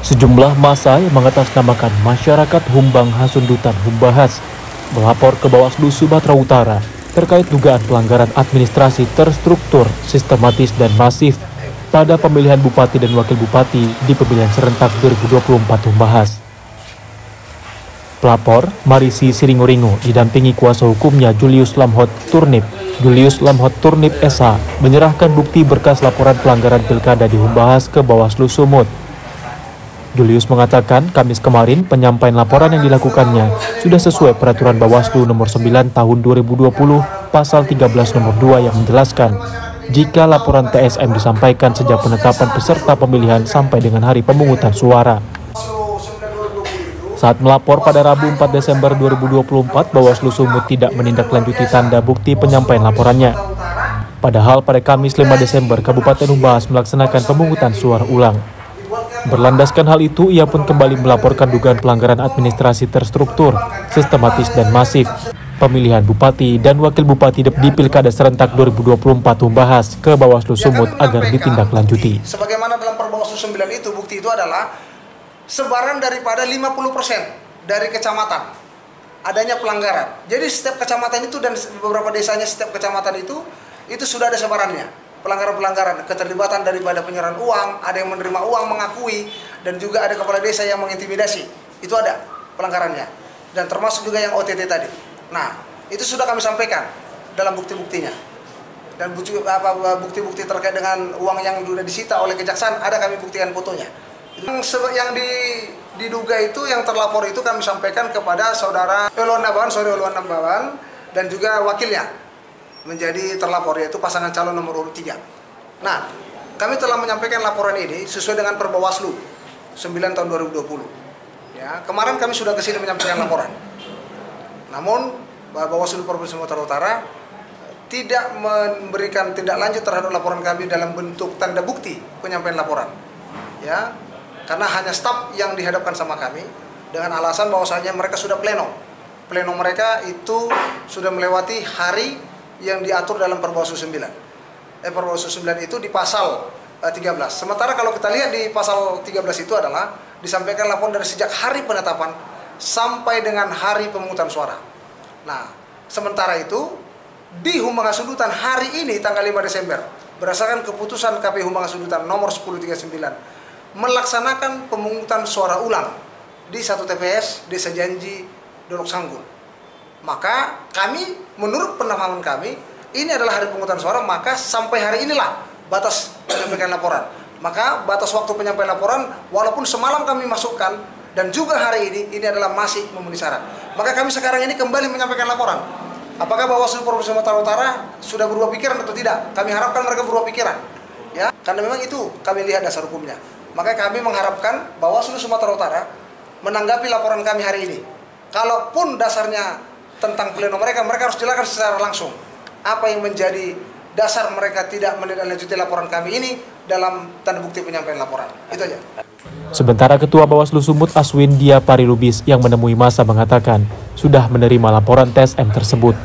Sejumlah massa yang mengatasnamakan masyarakat Humbang Hasundutan Humbahas melapor ke Bawaslu Sumatera Utara terkait dugaan pelanggaran administrasi terstruktur, sistematis dan masif pada pemilihan bupati dan wakil bupati di pemilihan serentak 2024 Humbahas. Pelapor, Marisi Siringuringu, didampingi kuasa hukumnya Julius Lamhot Turnip, SH, menyerahkan bukti berkas laporan pelanggaran pilkada di Humbahas ke Bawaslu Sumut. Julius mengatakan Kamis kemarin penyampaian laporan yang dilakukannya sudah sesuai peraturan Bawaslu nomor 9 tahun 2020 pasal 13 nomor 2 yang menjelaskan jika laporan TSM disampaikan sejak penetapan peserta pemilihan sampai dengan hari pemungutan suara. Saat melapor pada Rabu 4 Desember 2024, Bawaslu Sumut tidak menindaklanjuti tanda bukti penyampaian laporannya. Padahal pada Kamis 5 Desember, Kabupaten Humbahas melaksanakan pemungutan suara ulang. Berlandaskan hal itu, ia pun kembali melaporkan dugaan pelanggaran administrasi terstruktur, sistematis dan masif pemilihan bupati dan wakil bupati di Pilkada Serentak 2024 Humbahas ke Bawaslu Sumut agar ditindaklanjuti. Sebagaimana dalam Perbawaslu 9 itu, bukti itu adalah sebaran daripada 50% dari kecamatan adanya pelanggaran. Jadi setiap kecamatan itu dan beberapa desanya setiap kecamatan itu sudah ada sebarannya. Pelanggaran-pelanggaran, keterlibatan daripada penyerahan uang, ada yang menerima uang mengakui, dan juga ada kepala desa yang mengintimidasi. Itu ada pelanggarannya. Dan termasuk juga yang OTT tadi. Nah, itu sudah kami sampaikan dalam bukti-buktinya. Dan bukti-bukti terkait dengan uang yang sudah disita oleh kejaksaan, ada kami buktikan fotonya. Yang diduga itu, yang terlapor itu kami sampaikan kepada saudara Eluan Nambawan, dan juga wakilnya menjadi terlapor, yaitu pasangan calon nomor urut 3. Nah, kami telah menyampaikan laporan ini sesuai dengan Perbawaslu 9 tahun 2020. Ya, kemarin kami sudah ke sini menyampaikan laporan. Namun, Bawaslu Provinsi Sumatera Utara tidak memberikan tindak lanjut terhadap laporan kami dalam bentuk tanda bukti penyampaian laporan. Ya, karena hanya staf yang dihadapkan sama kami dengan alasan bahwasanya mereka sudah pleno. Pleno mereka itu sudah melewati hari yang diatur dalam Perbawaslu 9. Perbawaslu 9 itu di pasal 13. Sementara kalau kita lihat di pasal 13 itu adalah disampaikan laporan dari sejak hari penetapan sampai dengan hari pemungutan suara. Nah, sementara itu di Humbang Hasundutan hari ini tanggal 5 Desember berdasarkan keputusan KPU Humbang Hasundutan nomor 1039 melaksanakan pemungutan suara ulang di satu TPS Desa Janji Dolok Sanggul. Maka kami, menurut pemahaman kami, ini adalah hari pemungutan suara, maka sampai hari inilah batas penyampaian laporan. Maka batas waktu penyampaian laporan, walaupun semalam kami masukkan, dan juga hari ini adalah masih memenuhi syarat. Maka kami sekarang ini kembali menyampaikan laporan. Apakah Bawaslu Provinsi Sumatera Utara sudah berubah pikiran atau tidak? Kami harapkan mereka berubah pikiran. Ya, karena memang itu kami lihat dasar hukumnya. Maka kami mengharapkan Bawaslu Sumatera Utara menanggapi laporan kami hari ini. Kalaupun dasarnya tentang pleno mereka harus jelaskan secara langsung apa yang menjadi dasar mereka tidak menindaklanjuti laporan kami ini dalam tanda bukti penyampaian laporan. Itu aja. Sementara Ketua Bawaslu Sumut Aswin Dia Parilubis yang menemui massa mengatakan sudah menerima laporan TSM tersebut.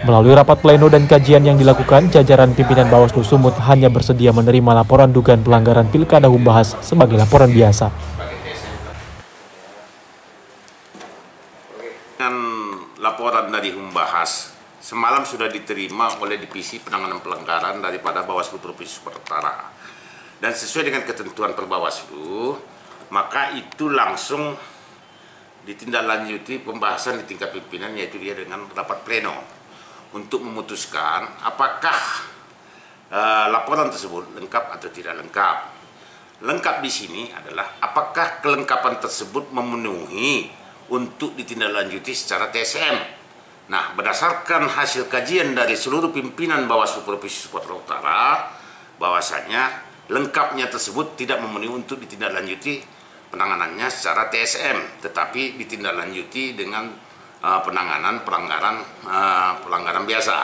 Melalui rapat pleno dan kajian yang dilakukan, jajaran pimpinan Bawaslu Sumut hanya bersedia menerima laporan dugaan pelanggaran Pilkada Humbahas sebagai laporan biasa. Laporan dari Humbahas semalam sudah diterima oleh Divisi Penanganan Pelanggaran daripada Bawaslu Provinsi Sumatera Utara. Dan sesuai dengan ketentuan Perbawaslu, maka itu langsung ditindaklanjuti pembahasan di tingkat pimpinan, yaitu dia dengan rapat pleno untuk memutuskan apakah laporan tersebut lengkap atau tidak lengkap. Lengkap di sini adalah apakah kelengkapan tersebut memenuhi untuk ditindaklanjuti secara TSM. Nah, berdasarkan hasil kajian dari seluruh pimpinan Bawaslu Provinsi Sumatera Utara, bahwasanya lengkapnya tersebut tidak memenuhi untuk ditindaklanjuti penanganannya secara TSM, tetapi ditindaklanjuti dengan penanganan pelanggaran biasa.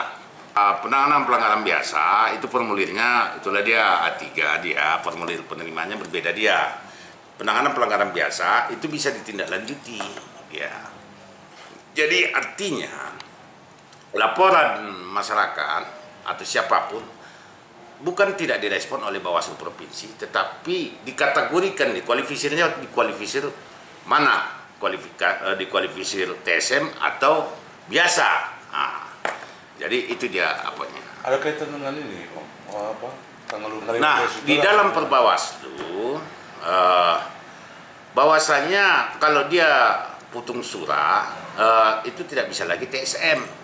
Penanganan pelanggaran biasa itu formulirnya, itulah dia A3 dia, formulir penerimanya berbeda dia. Penanganan pelanggaran biasa itu bisa ditindaklanjuti. Ya, jadi artinya laporan masyarakat atau siapapun bukan tidak direspon oleh Bawaslu Provinsi, tetapi dikategorikan, dikualifisir mana, dikualifisir TSM atau biasa. Nah, jadi itu dia apanya. Ada kaitan dengan ini, Nah, di dalam Perbawaslu, bahwasanya kalau dia putung surah, itu tidak bisa lagi TSM.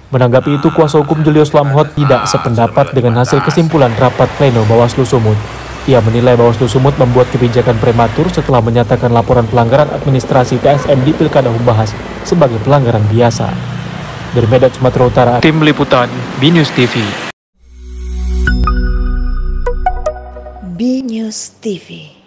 Menanggapi itu, kuasa hukum Julius Lamhot tidak sependapat dengan hasil kesimpulan rapat pleno Bawaslu Sumut. Ia menilai Bawaslu Sumut membuat kebijakan prematur setelah menyatakan laporan pelanggaran administrasi TSM di Pilkada Humbahas sebagai pelanggaran biasa. Dari Medan, Sumatera Utara, Tim Liputan BNews TV. BNews TV.